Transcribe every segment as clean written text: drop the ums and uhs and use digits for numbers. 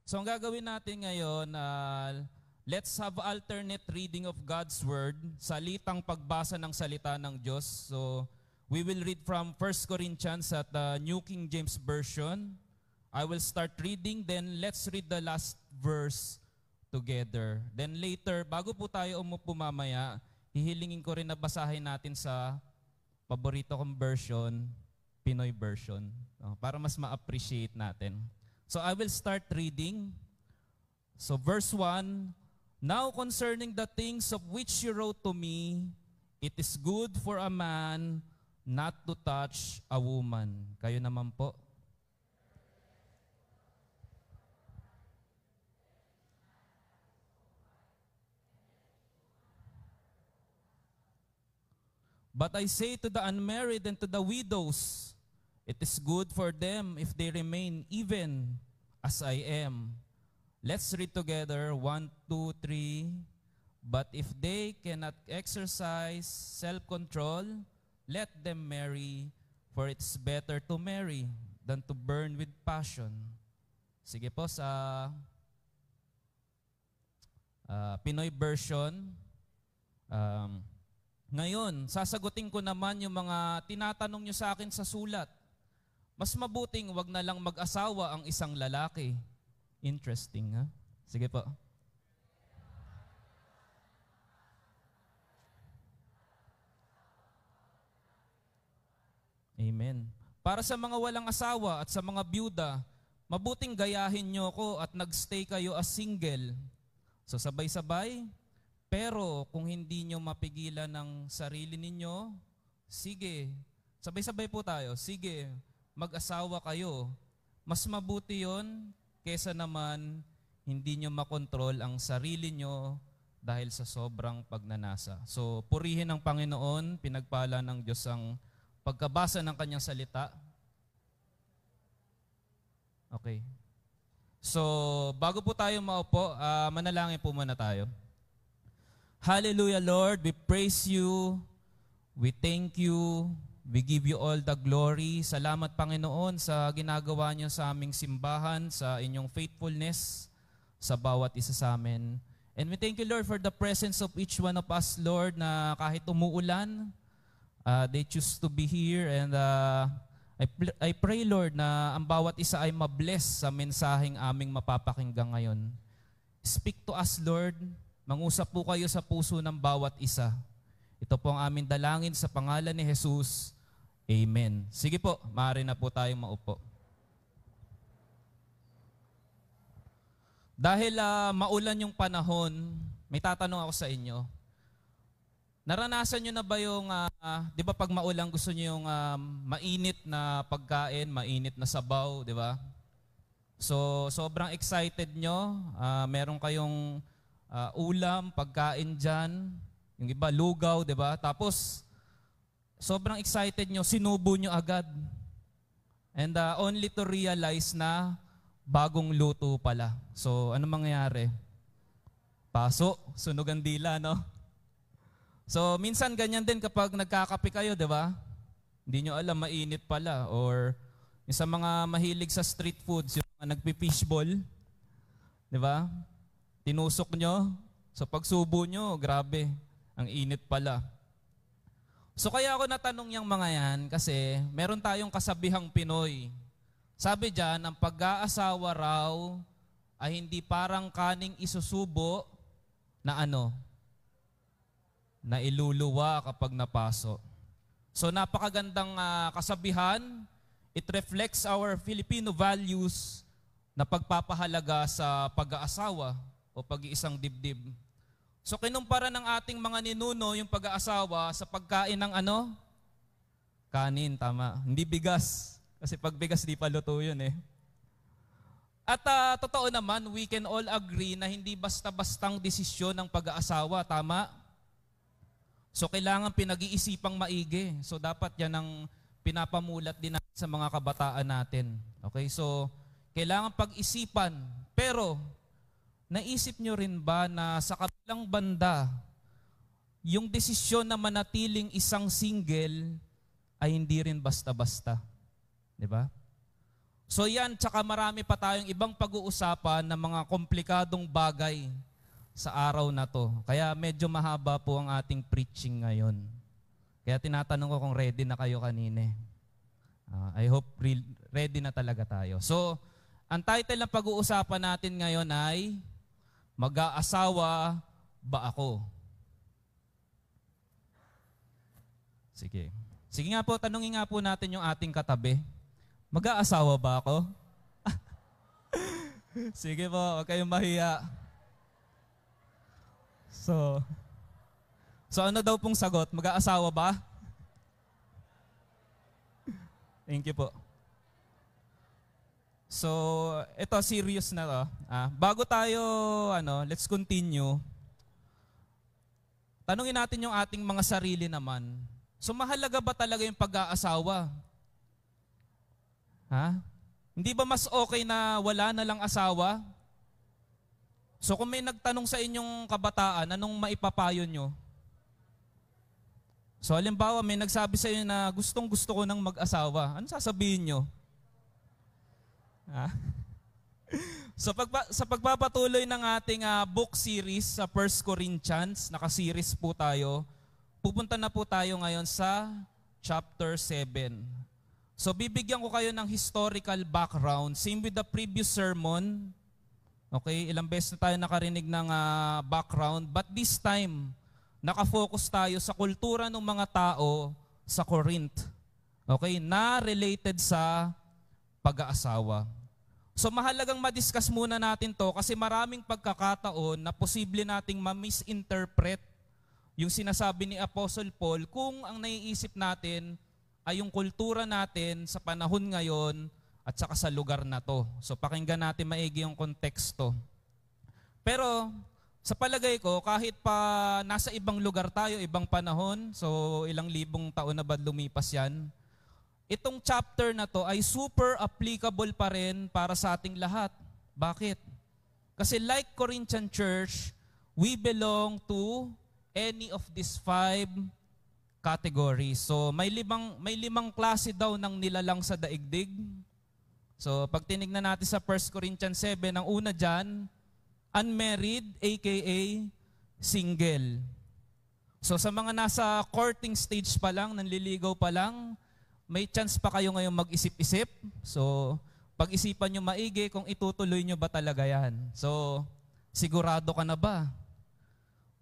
So ang gagawin natin ngayon, let's have alternate reading of God's Word, salitang pagbasa ng salita ng Diyos. So we will read from 1 Corinthians at the New King James Version. I will start reading, then let's read the last verse together. Then later, bago po tayo umupo mamaya, hihilingin ko rin na basahin natin sa paborito kong version, Pinoy version, para mas ma-appreciate natin. So I will start reading. So verse 1, now concerning the things of which you wrote to me, it is good for a man not to touch a woman. Kayo naman po. But I say to the unmarried and to the widows, it is good for them if they remain even as I am. Let's read together, 1, 2, 3. But if they cannot exercise self-control, let them marry, for it's better to marry than to burn with passion. Sige po, sa Pinoy version. Ngayon, sasagutin ko naman yung mga tinatanong nyo sa akin sa sulat. Mas mabuting wag na lang mag-asawa ang isang lalaki. Interesting, ha? Sige po. Amen. Para sa mga walang asawa at sa mga byuda, mabuting gayahin nyo ko at nagstay kayo as single. So sabay-sabay, pero kung hindi nyo mapigilan ng sarili ninyo, sige, sabay-sabay po tayo, sige, mag-asawa kayo. Mas mabuti yon kesa naman hindi nyo makontrol ang sarili nyo dahil sa sobrang pagnanasa. So, purihin ng Panginoon, pinagpala ng Diyos ang pagkabasa ng kanyang salita. Okay. So, bago po tayo maupo, manalangin po muna tayo. Hallelujah, Lord, we praise you, we thank you, we give you all the glory. Salamat, Panginoon, sa ginagawa niyo sa aming simbahan, sa inyong faithfulness sa bawat isa sa amin. And we thank you, Lord, for the presence of each one of us, Lord, na kahit umuulan, they choose to be here. And I pray, Lord, na ang bawat isa ay mabless sa mensaheng aming mapapakinggan ngayon. Speak to us, Lord. Mangusap po kayo sa puso ng bawat isa. Ito po ang aming dalangin sa pangalan ni Jesus. Amen. Sige po, maaari na po tayong maupo. Dahil maulan yung panahon, may tatanong ako sa inyo. Naranasan nyo na ba yung, di ba pag maulan gusto nyo yung mainit na pagkain, mainit na sabaw, di ba? So, sobrang excited nyo. Meron kayong ulam, pagkain dyan. Yung iba, lugaw, di ba? Tapos, sobrang excited nyo, sinubo nyo agad. And only to realize na bagong luto pala. So, ano mangyayari? Paso, sunog ang dila, no? So, minsan ganyan din kapag nagkakape kayo, di ba? Hindi nyo alam, mainit pala. Or yung sa mga mahilig sa street foods, yung mga nagpi-fishball, di ba? Tinusok nyo, so pagsubo nyo, grabe, ang init pala. So kaya ako natanong yung mga yan kasi meron tayong kasabihang Pinoy. Sabi dyan, ang pag-aasawa raw ay hindi parang kaning isusubo na ano? Na iluluwa kapag napaso. So napakagandang kasabihan. It reflects our Filipino values na pagpapahalaga sa pag-aasawa o pag-iisang dibdib. So kinumpara ng ating mga ninuno yung pag-aasawa sa pagkain ng ano? Kanin, tama. Hindi bigas. Kasi pag bigas di pa luto yun eh. At totoo naman, we can all agree na hindi basta-bastang desisyon ng pag-aasawa, tama? So kailangan pinag-iisipang maigi. So dapat yan ang pinapamulat din natin sa mga kabataan natin. Okay, so kailangan pag-isipan. Pero naisip nyo rin ba na sa kabilang banda, yung desisyon na manatiling isang single ay hindi rin basta-basta? Di ba? So yan, tsaka marami pa tayong ibang pag-uusapan ng mga komplikadong bagay sa araw na to. Kaya medyo mahaba po ang ating preaching ngayon. Kaya tinatanong ko kung ready na kayo kanina. I hope ready na talaga tayo. So, ang title ng pag-uusapan natin ngayon ay Mag-aasawa ba ako? Sige. Sige nga po, tanungin nga po natin yung ating katabi. Mag-aasawa ba ako? Sige po, huwag kayong mahiya. So ano daw pong sagot? Mag-aasawa ba? Thank you po. So, ito serious na to. Bago tayo, let's continue. Tanungin natin yung ating mga sarili naman. So, mahalaga ba talaga yung pag-aasawa? Hindi ba mas okay na wala na lang asawa? So, kung may nagtanong sa inyong kabataan, anong maipapayo nyo? So, halimbawa, may nagsabi sa inyo na gustong-gusto ko nang mag-asawa. Ano sasabihin nyo? Sa pagpapatuloy ng ating book series sa 1 Corinthians, naka-series po tayo, pupunta na po tayo ngayon sa chapter 7. So, bibigyan ko kayo ng historical background. Same with the previous sermon. Okay, ilang beses na tayo nakarinig ng background. But this time, nakafocus tayo sa kultura ng mga tao sa Corinth. Okay, na related sa pag-aasawa. So mahalagang ma-discuss muna natin to kasi maraming pagkakataon na posible nating ma-misinterpret yung sinasabi ni Apostle Paul kung ang naiisip natin ay yung kultura natin sa panahon ngayon at saka sa lugar na to. So pakinggan natin maigi yung konteksto. Pero sa palagay ko, kahit pa nasa ibang lugar tayo, ibang panahon, so ilang libong taon na ba lumipas yan, itong chapter na to ay super applicable pa rin para sa ating lahat. Bakit? Kasi like Corinthian Church, we belong to any of these 5 categories. So may limang klase daw ng nilalang sa daigdig. So pag tinignan natin sa 1 Corinthians 7, ang una dyan, unmarried, aka single. So sa mga nasa courting stage pa lang, nanliligaw pa lang, may chance pa kayo ngayon mag-isip-isip. So pag-isipan nyo maigi kung itutuloy nyo ba talaga yan. So sigurado ka na ba?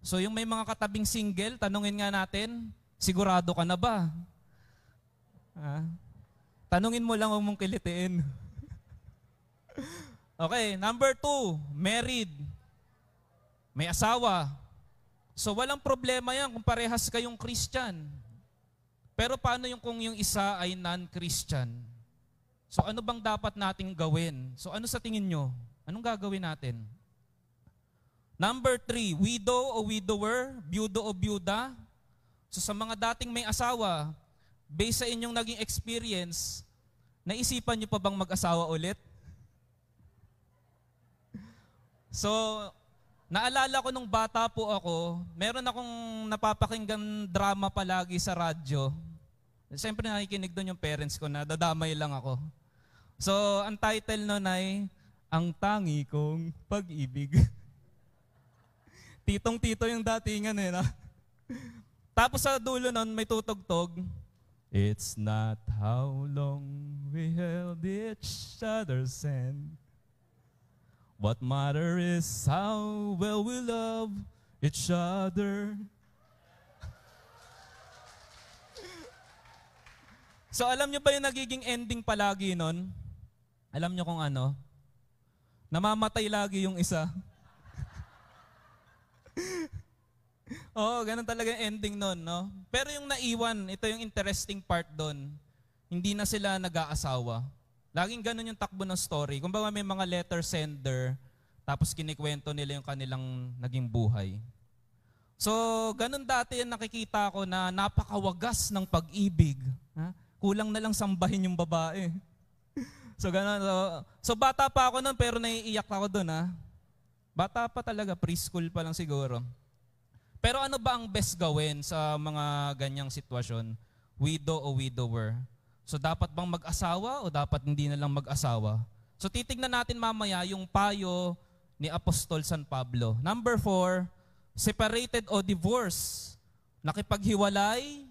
So yung may mga katabing single, tanungin nga natin, sigurado ka na ba? Tanungin mo lang, huwag mong kilitiin. Okay, number 2, married. May asawa. So walang problema yan kung parehas kayong Christian. Pero paano yung kung yung isa ay non-Christian? So ano bang dapat nating gawin? So ano sa tingin nyo? Anong gagawin natin? Number 3, widow o widower, byudo o byuda. So sa mga dating may asawa, based sa inyong naging experience, naisipan nyo pa bang mag-asawa ulit? So, naalala ko nung bata po ako, meron akong napapakinggan drama palagi sa radyo. Siyempre nakikinig doon yung parents ko na dadamay lang ako. So, ang title nun ay, Ang Tangi Kong Pag-ibig. Titong-tito yung datingan eh. No? Tapos sa dulo nun, may tutugtog, It's not how long we held each other's hand. What matter is how well we love each other. So alam nyo ba yung nagiging ending palagi nun? Alam nyo kung ano? Namamatay lagi yung isa. Oo, ganun talaga yung ending nun, no? Pero yung naiwan, ito yung interesting part doon. Hindi na sila nag-aasawa. Laging ganun yung takbo ng story. Kung baga may mga letter sender, tapos kinikwento nila yung kanilang naging buhay. So, ganun dati yung nakikita ko na napakawagas ng pag-ibig. Kulang na lang sambahin yung babae. So, ganun. So, bata pa ako nun, pero naiiyak ako dun. Bata pa talaga, preschool pa lang siguro. Pero ano ba ang best gawin sa mga ganyang sitwasyon? Widow o widower? So dapat bang mag-asawa o dapat hindi na lang mag-asawa? So titignan natin mamaya yung payo ni Apostol San Pablo. Number 4, separated o divorce. Nakipaghiwalay,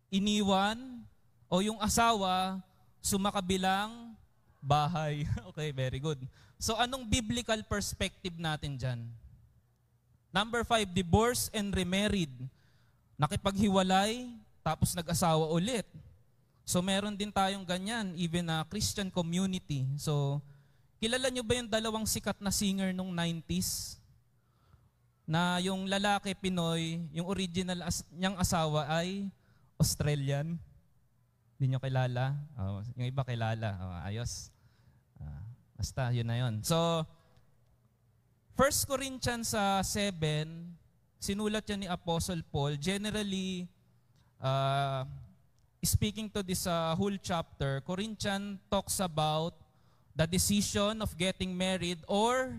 iniwan, o yung asawa, sumakabilang bahay. Okay, very good. So anong biblical perspective natin dyan? Number 5, divorce and remarried. Nakipaghiwalay, tapos nag-asawa ulit. So meron din tayong ganyan, even na Christian community. So kilala nyo ba yung dalawang sikat na singer nung 90s? Na yung lalaki Pinoy, yung original niyang asawa ay Australian. Hindi nyo kilala? Oh, yung iba kilala. Oh, ayos. Basta, yun na yun. So, 1 Corinthians 7, sinulat yan ni Apostle Paul. Generally, speaking to this whole chapter, Corinthians talks about the decision of getting married or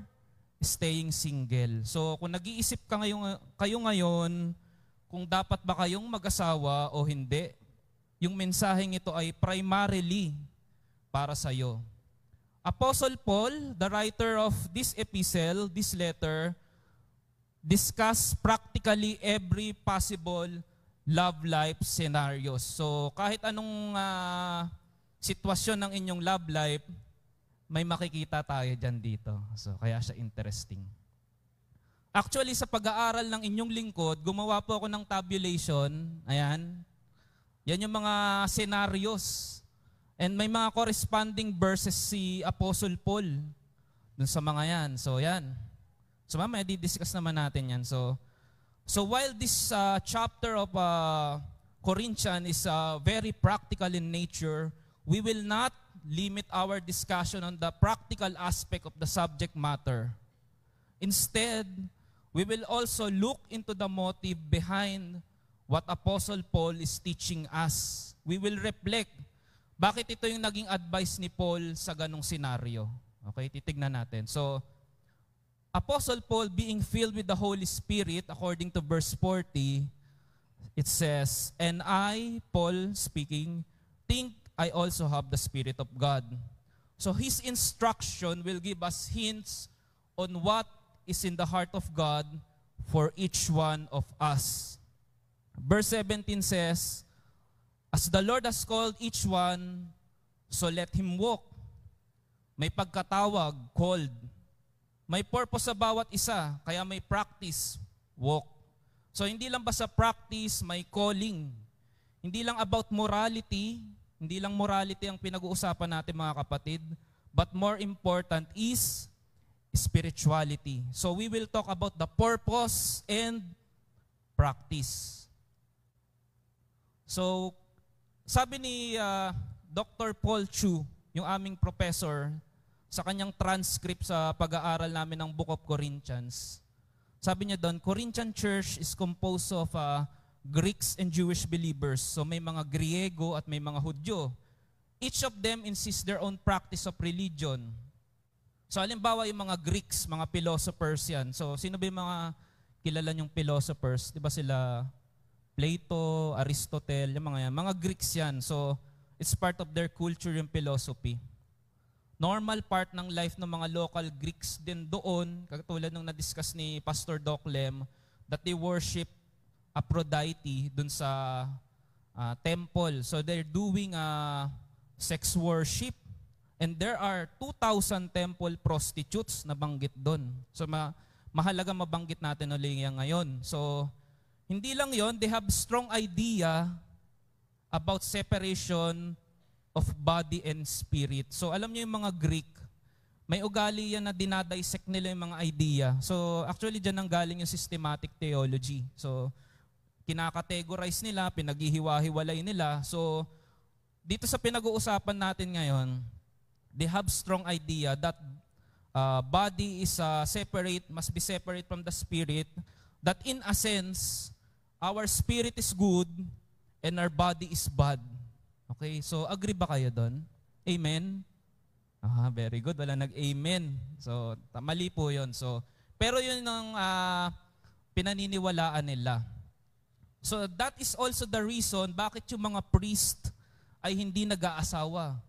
staying single. So kung nag-iisip kayo ngayon kung dapat ba kayong mag-asawa o hindi, yung mensaheng ito ay primarily para sa iyo. Apostle Paul, the writer of this epistle, this letter, discuss practically every possible love life scenarios. So kahit anong sitwasyon ng inyong love life, may makikita tayo dyan dito. So kaya siya interesting. Actually, sa pag-aaral ng inyong lingkod, gumawa po ako ng tabulation. Ayan. Yan yung mga scenarios. And may mga corresponding verses si Apostle Paul dun sa mga yan. So yan. So mamaya di-discuss naman natin yan. So while this chapter of Corinthians is very practical in nature, we will not limit our discussion on the practical aspect of the subject matter. Instead, we will also look into the motive behind what Apostle Paul is teaching us. We will reflect, bakit ito yung naging advice ni Paul sa ganong senaryo? Okay, titignan natin. So, Apostle Paul being filled with the Holy Spirit, according to verse 40, it says, "And I, Paul speaking, think I also have the Spirit of God." So his instruction will give us hints on what is in the heart of God for each one of us. Verse 17 says, "As the Lord has called each one, so let him walk." May pagkatawag, called. May purpose sa bawat isa, kaya may practice, walk. So hindi lang basta practice, may calling. Hindi lang about morality, hindi lang morality ang pinag-uusapan natin mga kapatid, but more important is spirituality. So we will talk about the purpose and practice. So sabi ni Dr. Paul Chu, yung aming professor, sa kanyang transcript sa pag-aaral namin ng Book of Corinthians, sabi niya doon, Corinthian church is composed of Greeks and Jewish believers. So may mga Griego at may mga Hudyo. Each of them insists their own practice of religion. So halimbawa yung mga Greeks, mga philosophers yan. So sino ba yung mga kilala niyong philosophers? Di ba sila Plato, Aristotle, yung mga yan. Mga Greeks yan. So it's part of their culture yung philosophy. Normal part ng life ng mga local Greeks din doon, katulad nung na-discuss ni Pastor Doc Lem, that they worship Aphrodite dun sa temple. So they're doing sex worship. And there are 2,000 temple prostitutes na banggit dun. So mahalaga mabanggit natin ulit yan ngayon. So hindi lang yon, they have strong idea about separation of body and spirit. So alam niyo yung mga Greek, may ugali yan na dinadissect nila yung mga idea. So actually dyan ang galing yung systematic theology. So kinakategorize nila, pinaghihiwa-hiwalay nila. So dito sa pinag-uusapan natin ngayon, they have strong idea that body is separate, must be separate from the spirit, that in a sense, our spirit is good and our body is bad. Okay, so agree ba kayo doon? Amen? Very good. Wala nag-amen. So, mali po yun. So, pero yun ang pinaniniwalaan nila. So, that is also the reason bakit yung mga priest ay hindi nag-aasawa.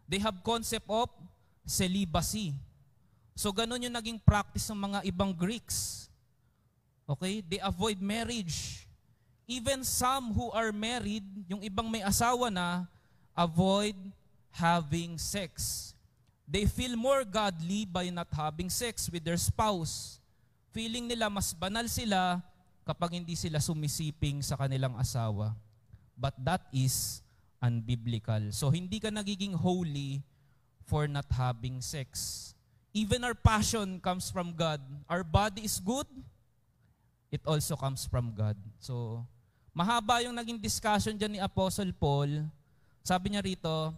They have concept of celibacy. So ganun yung naging practice ng mga ibang Greeks. Okay? They avoid marriage. Even some who are married, yung ibang may asawa na, avoid having sex. They feel more godly by not having sex with their spouse. Feeling nila mas banal sila kapag hindi sila sumisiping sa kanilang asawa. But that is unbiblical. So hindi ka nagiging holy for not having sex. Even our passion comes from God. Our body is good, it also comes from God. So mahaba yung naging discussion dyan ni Apostle Paul. Sabi niya rito,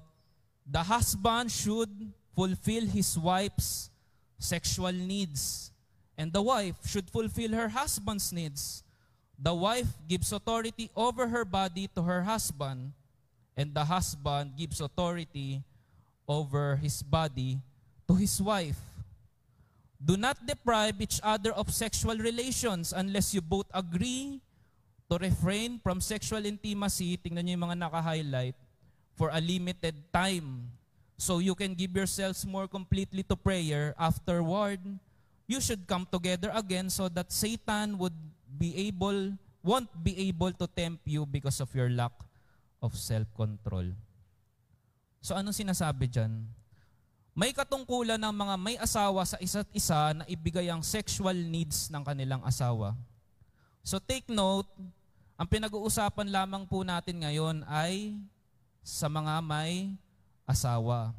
the husband should fulfill his wife's sexual needs, and the wife should fulfill her husband's needs. The wife gives authority over her body to her husband, and the husband gives authority over his body to his wife. Do not deprive each other of sexual relations unless you both agree to refrain from sexual intimacy. Tingnan niyo yung mga naka-highlight. For a limited time. So you can give yourselves more completely to prayer. Afterward, you should come together again so that Satan won't be able to tempt you because of your lack of self-control. So anong sinasabi dyan? May katungkulan ng mga may asawa sa isa't isa na ibigay ang sexual needs ng kanilang asawa. So take note, ang pinag-uusapan lamang po natin ngayon ay sa mga may asawa.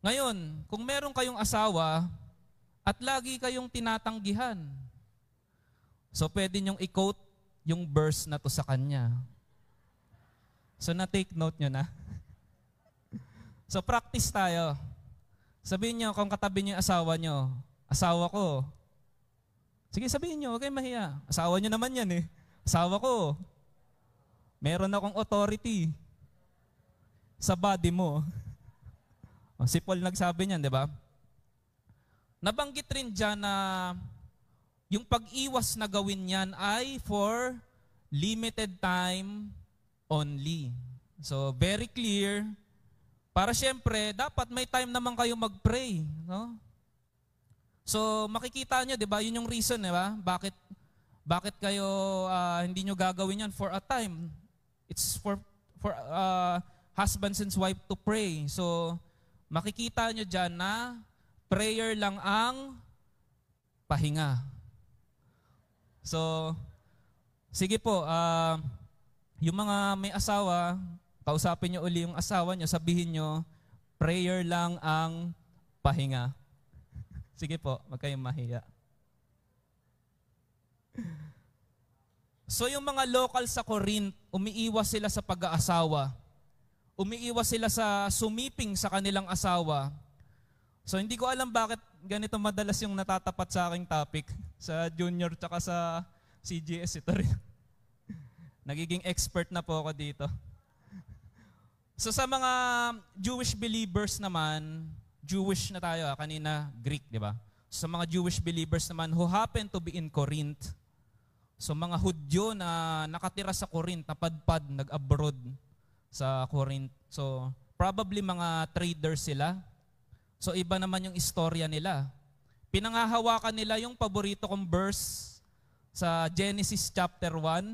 Ngayon, kung meron kayong asawa at lagi kayong tinatanggihan, so pwede nyong i-quote yung verse na to sa kanya. So na-take note nyo na. So practice tayo. Sabihin nyo, kung katabi nyo yung asawa ko. Sige, sabihin nyo, huwag kayong mahiya. Asawa nyo naman yan eh. Asawa ko. Meron akong authority sa body mo. Si Paul nagsabi niyan, di ba? Nabanggit rin dyan na yung pag-iwas na gawin niyan ay for limited time only. So, very clear. Para syempre, dapat may time naman kayo mag-pray. No? So, makikita nyo, di ba? Yun yung reason, di ba? Bakit kayo hindi nyo gagawin yan for a time? It's for husbands and wife to pray. So, makikita nyo dyan na prayer lang ang pahinga. So, sige po, yung mga may asawa, kausapin nyo uli yung asawa nyo, sabihin nyo, prayer lang ang pahinga. Sige po, wag kayong mahiya. So yung mga local sa Corinth, umiiwas sila sa pag-aasawa. Umiiwas sila sa sumiping sa kanilang asawa. So hindi ko alam bakit ganito madalas yung natatapat sa aking topic. Sa junior tsaka sa CGS ito rin. Nagiging expert na po ako dito. So sa mga Jewish believers naman, Jewish na tayo kanina, Greek, di ba? So, sa mga Jewish believers naman who happen to be in Corinth, so mga Hudyo na nakatira sa Corinth, napadpad, nag-abroad sa Corinth. So, probably mga traders sila. So, iba naman yung istorya nila. Pinangahawakan nila yung paborito kong verse sa Genesis chapter 1.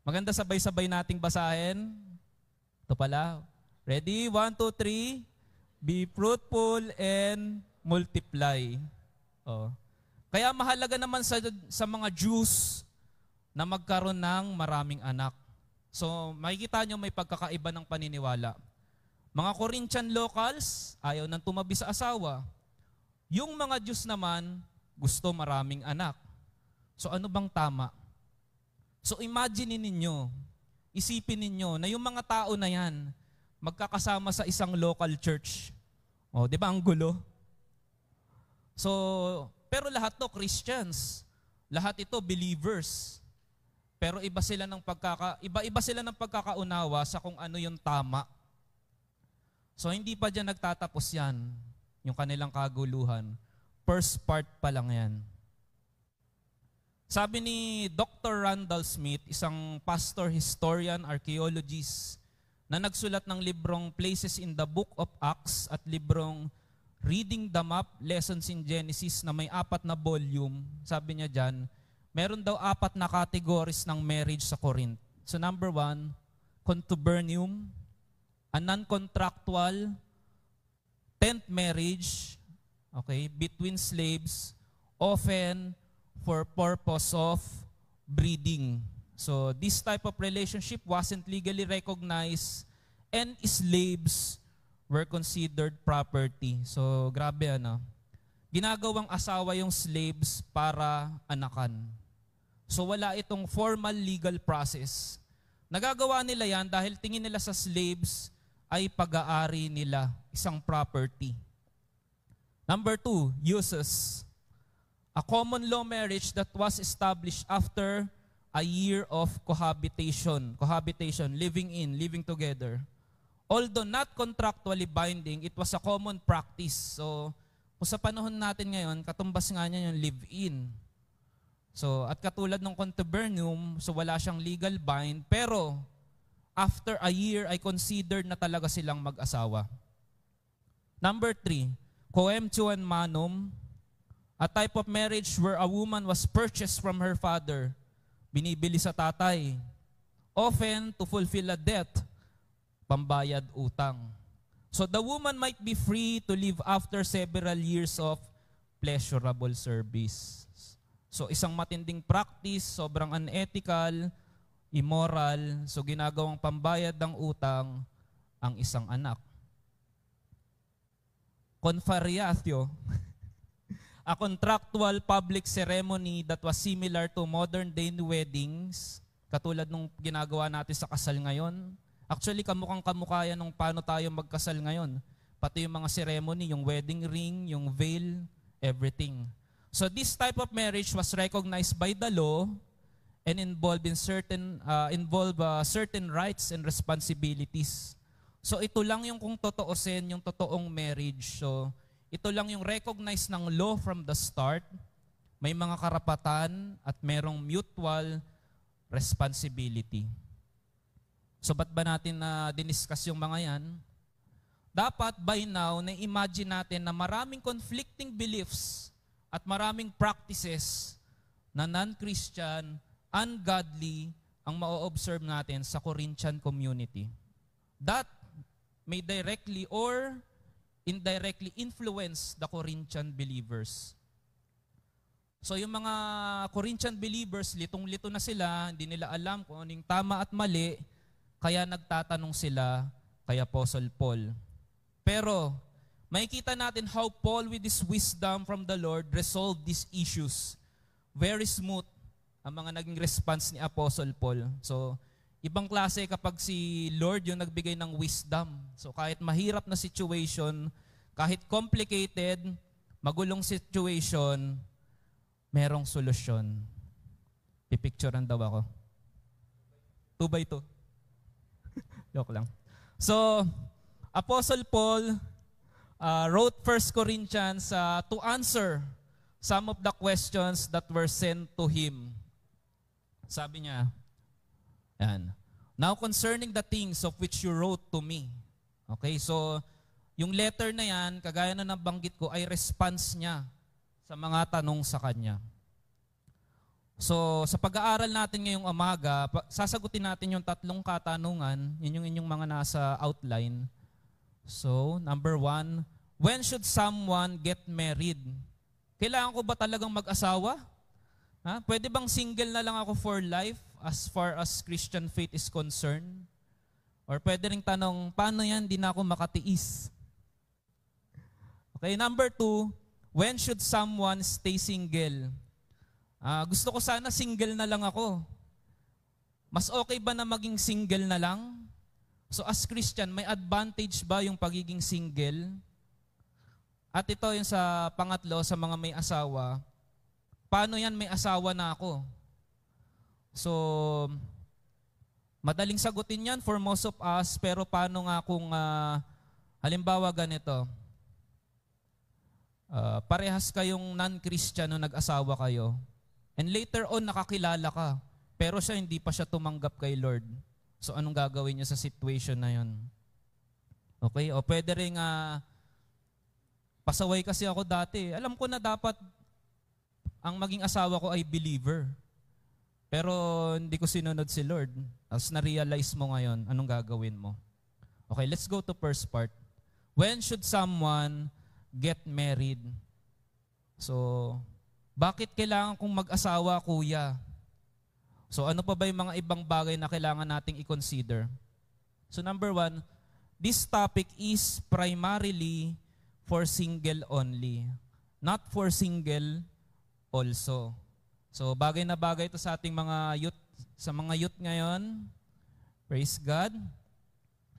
Maganda sabay-sabay nating basahin. Ito pala. Ready? 1, 2, 3. Be fruitful and multiply. Oh. Kaya mahalaga naman sa mga Jews na magkaroon ng maraming anak. So, makikita nyo may pagkakaiba ng paniniwala. Mga Corinthian locals, ayaw nang tumabi sa asawa. Yung mga Jews naman, gusto maraming anak. So, ano bang tama? So, imagine ninyo, isipin ninyo na yung mga tao na yan, magkakasama sa isang local church. O, di ba ang gulo? So, pero lahat to Christians. Lahat ito believers. Pero iba sila ng pagkakaunawa sa kung ano yung tama. So hindi pa diyan nagtatapos yan, yung kanilang kaguluhan. First part pa lang yan. Sabi ni Dr. Randall Smith, isang pastor, historian, archaeologist, na nagsulat ng librong Places in the Book of Acts at librong Reading the Map, Lessons in Genesis na may 4 na volume. Sabi niya dyan, meron daw 4 na categories ng marriage sa Corinth. So number 1, contubernium, a non-contractual tent marriage, okay, between slaves, often for purpose of breeding. So this type of relationship wasn't legally recognized and slaves were considered property. So grabe ano. Ginagawang asawa yung slaves para anakan. So wala itong formal legal process. Nagagawa nila yan dahil tingin nila sa slaves ay pag-aari nila, isang property. Number 2, uses. A common law marriage that was established after a year of cohabitation, living together. Although not contractually binding, it was a common practice. So, kung sa panahon natin ngayon, katumbas nga niya yung live-in. So, at katulad ng contubernium, so wala siyang legal bind, pero after a year ay considered na talaga silang mag-asawa. Number 3, coemptuan manum, a type of marriage where a woman was purchased from her father, binibili sa tatay, often to fulfill a debt, pambayad utang. So the woman might be free to live after several years of pleasurable service. So isang matinding practice, sobrang unethical, immoral, so ginagawang pambayad ng utang ang isang anak. Confarreatio, a contractual public ceremony that was similar to modern-day weddings, katulad nung ginagawa natin sa kasal ngayon. Actually, kamukhang-kamukha yan nung paano tayo magkasal ngayon. Pati yung mga ceremony, yung wedding ring, yung veil, everything. So this type of marriage was recognized by the law and involved certain rights and responsibilities. So ito lang yung kung totoosin, yung totoong marriage. So ito lang yung recognized ng law from the start. May mga karapatan at merong mutual responsibility. So ba't ba natin na diniscuss yung mga yan? Dapat by now, na-imagine natin na maraming conflicting beliefs at maraming practices na non-Christian, ungodly, ang ma-observe natin sa Corinthian community. That may directly or indirectly influence the Corinthian believers. So yung mga Corinthian believers, litong-lito na sila, hindi nila alam kung anong tama at mali, kaya nagtatanong sila kay Apostle Paul. Pero makikita natin how Paul with his wisdom from the Lord resolved these issues. Very smooth ang mga naging response ni Apostle Paul. So ibang klase kapag si Lord yung nagbigay ng wisdom. So kahit mahirap na situation, kahit complicated, magulong situation, merong solusyon. Pipicturean daw ako. 2x2. Joke lang. So, Apostle Paul wrote 1 Corinthians to answer some of the questions that were sent to him. Sabi niya, yan, now concerning the things of which you wrote to me. Okay, so yung letter na yan, kagaya na nabanggit ko, ay response niya sa mga tanong sa kanya. So, sa pag-aaral natin ngayong umaga, sasagutin natin yung 3 katanungan. Yun yung inyong mga nasa outline. So, number 1, when should someone get married? Kailangan ko ba talagang mag-asawa? Ha? Pwede bang single na lang ako for life as far as Christian faith is concerned? Or pwede ring tanong, paano yan? Di na ako makatiis. Okay, number 2, when should someone stay single? Gusto ko sana single na lang ako. Mas okay ba na maging single na lang? So as Christian, may advantage ba yung pagiging single? At ito yung sa pangatlo, sa mga may asawa. Paano yan may asawa na ako? So, madaling sagutin yan for most of us, pero paano nga kung halimbawa ganito, parehas kayong non-Christian no nag-asawa kayo, and later on nakakilala ka, pero siya hindi pa siya tumanggap kay Lord. So anong gagawin niyo sa situation na yun? Okay? O pwede rin pasaway kasi ako dati. Alam ko na dapat ang maging asawa ko ay believer. Pero hindi ko sinunod si Lord. As na-realize mo ngayon, anong gagawin mo? Okay, let's go to first part. When should someone get married? So, bakit kailangan kong mag-asawa, kuya? So, ano pa ba yung mga ibang bagay na kailangan nating i-consider? So, number 1, this topic is primarily for single only, not for single also. So, bagay na bagay ito sa ating mga youth, sa mga youth ngayon. Praise God.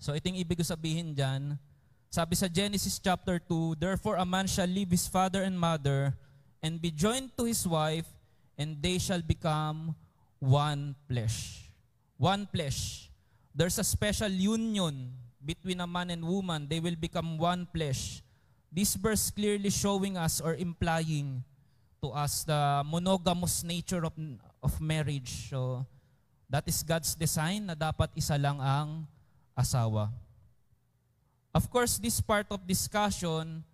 So, ito yung ibig sabihin dyan. Sabi sa Genesis chapter 2, therefore a man shall leave his father and mother and be joined to his wife, and they shall become one flesh. One flesh. There's a special union between a man and woman. They will become one flesh. This verse clearly showing us or implying to us the monogamous nature of marriage. So, that is God's design na dapat isa lang ang asawa. Of course, this part of discussion,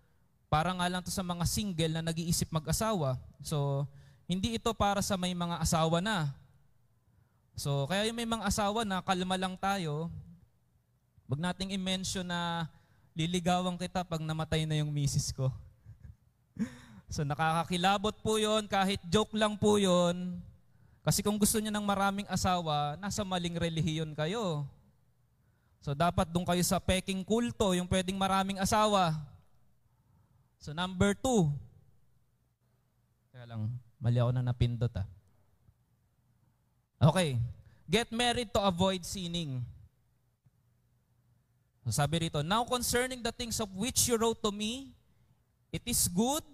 para nga lang to sa mga single na nag-iisip mag-asawa. So, hindi ito para sa may mga asawa na. So, kaya yung may mga asawa na, kalma lang tayo. Wag nating i-mention na liligawan kita pag namatay na yung misis ko. So, nakakakilabot po yun, kahit joke lang po yun. Kasi kung gusto niyo ng maraming asawa, nasa maling relihiyon kayo. So, dapat doon kayo sa peking kulto, yung pwedeng maraming asawa. So, number 2. Kaya lang, mali ako na napindot Okay. Get married to avoid sinning. So, sabi rito, now concerning the things of which you wrote to me, it is good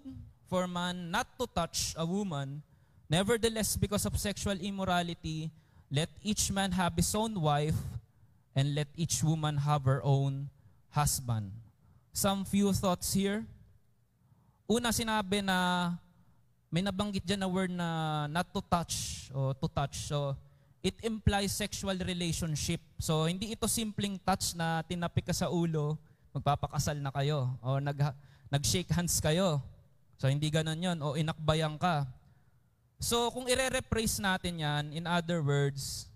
for man not to touch a woman. Nevertheless, because of sexual immorality, let each man have his own wife, and let each woman have her own husband. Some few thoughts here. Una, sinabi na may nabanggit dyan na word na not to touch o to touch. So, it implies sexual relationship. So, hindi ito simpleng touch na tinapik ka sa ulo, magpapakasal na kayo, o nag-shake hands kayo. So, hindi ganon yon, o inakbayan ka. So, kung i-rephrase natin yan, in other words,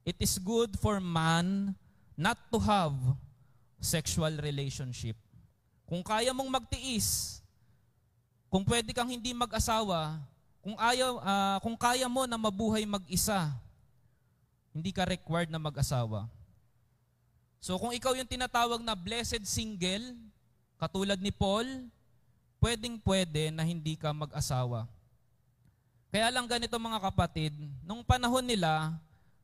it is good for man not to have sexual relationship. Kung kaya mong magtiis, kung pwede kang hindi mag-asawa, kung kaya mo na mabuhay mag-isa, hindi ka required na mag-asawa. So kung ikaw yung tinatawag na blessed single, katulad ni Paul, pwedeng-pwede na hindi ka mag-asawa. Kaya lang ganito mga kapatid, nung panahon nila,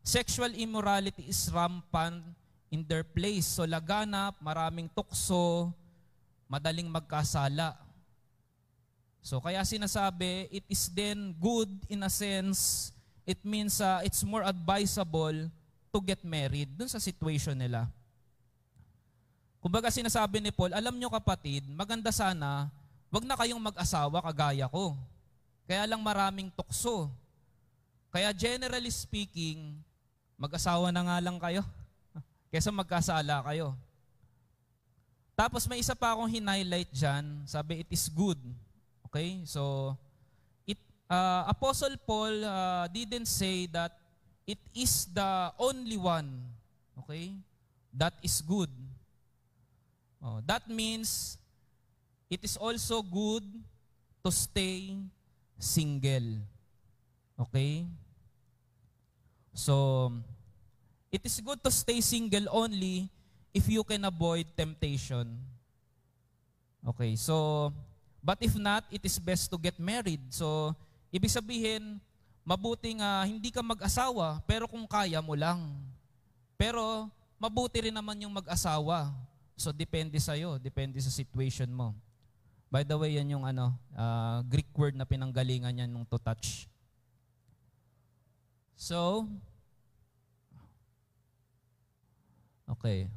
sexual immorality is rampant in their place. So laganap, maraming tukso, madaling magkasala. So kaya sinasabi, it is then good in a sense, it means it's more advisable to get married dun sa situation nila. Kumbaga sinasabi ni Paul, alam nyo kapatid, maganda sana, wag na kayong mag-asawa kagaya ko. Kaya lang maraming tukso. Kaya generally speaking, mag-asawa na nga lang kayo kaysa magkasala kayo. Tapos may isa pa akong hin-highlight dyan, sabi it is good. Okay, so Apostle Paul didn't say that it is the only one. Okay, that is good. That means it is also good to stay single. Okay, so it is good to stay single only if you can avoid temptation. Okay, so but if not, it is best to get married. So, ibig sabihin, mabuting hindi ka mag-asawa, pero kung kaya mo lang. Pero, mabuti rin naman yung mag-asawa. So, depende sa'yo, depende sa situation mo. By the way, yan yung Greek word na pinanggalingan yan nung to touch. So, okay.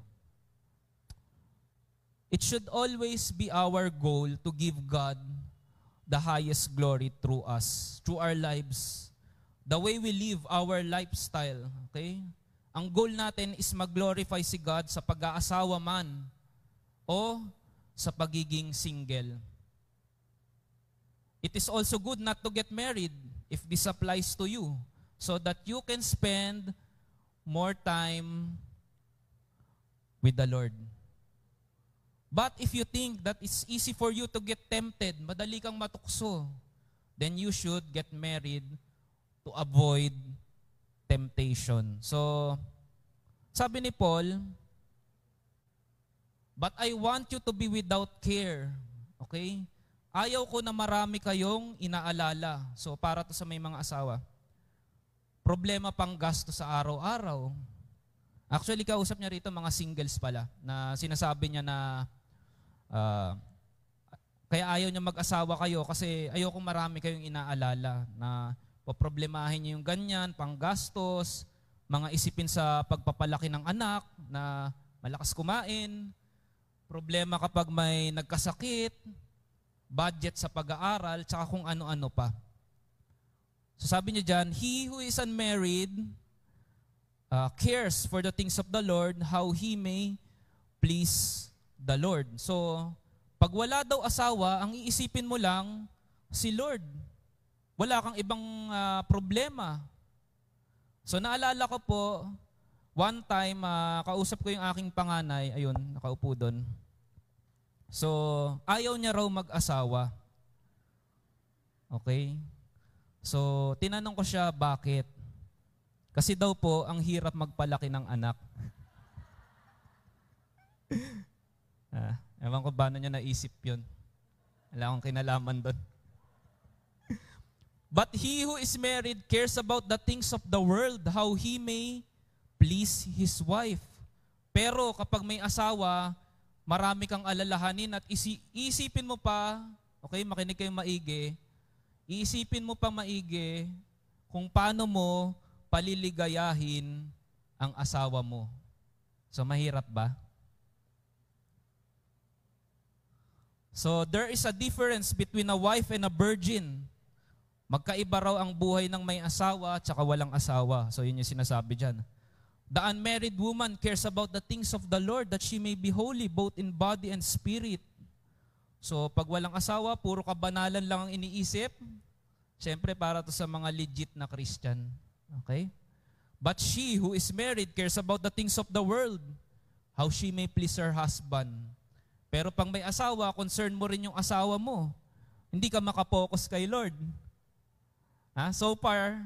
It should always be our goal to give God the highest glory through us, through our lives. The way we live our lifestyle, okay? ang goal natin is mag-glorify si God sa pag-aasawa man o sa pagiging single. It is also good not to get married if this applies to you, so that you can spend more time with the Lord. But if you think that it's easy for you to get tempted, madali kang matukso, then you should get married to avoid temptation. So, sabi ni Paul, but I want you to be without care. Okay? Ayaw ko na marami kayong inaalala. So, para to sa may mga asawa. Problema pang gasto sa araw-araw. Actually, kausap niya rito mga singles pala na sinasabi niya na kaya ayaw niya mag-asawa kayo kasi ayaw kong marami kayong inaalala na poproblemahin niyo yung ganyan, panggastos, mga isipin sa pagpapalaki ng anak na malakas kumain, problema kapag may nagkasakit, budget sa pag-aaral, tsaka kung ano-ano pa. So sabi niya dyan, he who is unmarried cares for the things of the Lord, how he may please the Lord. So, pag wala daw asawa, ang iisipin mo lang, si Lord. Wala kang ibang problema. So, naalala ko po, one time, kausap ko yung aking panganay, ayun, nakaupo doon. So, ayaw niya raw mag-asawa. Okay? So, tinanong ko siya, bakit? Kasi daw po, ang hirap magpalaki ng anak. Ewan ko ba niya naisip yun. Wala akong kinalaman doon. But he who is married cares about the things of the world, how he may please his wife. Pero kapag may asawa, marami kang alalahanin at isipin mo pa, okay, makinig kayong maigi, iisipin mo pa maigi kung paano mo paliligayahin ang asawa mo. So, mahirap ba? So, there is a difference between a wife and a virgin. Magkaiba raw ang buhay ng may asawa at saka walang asawa. So, yun yung sinasabi dyan. The unmarried woman cares about the things of the Lord that she may be holy both in body and spirit. So, pag walang asawa, puro kabanalan lang ang iniisip. Siyempre, para to sa mga legit na Christian. Okay? But she who is married cares about the things of the world, how she may please her husband. Pero pag may asawa, concern mo rin yung asawa mo. Hindi ka makapokus kay Lord. So far,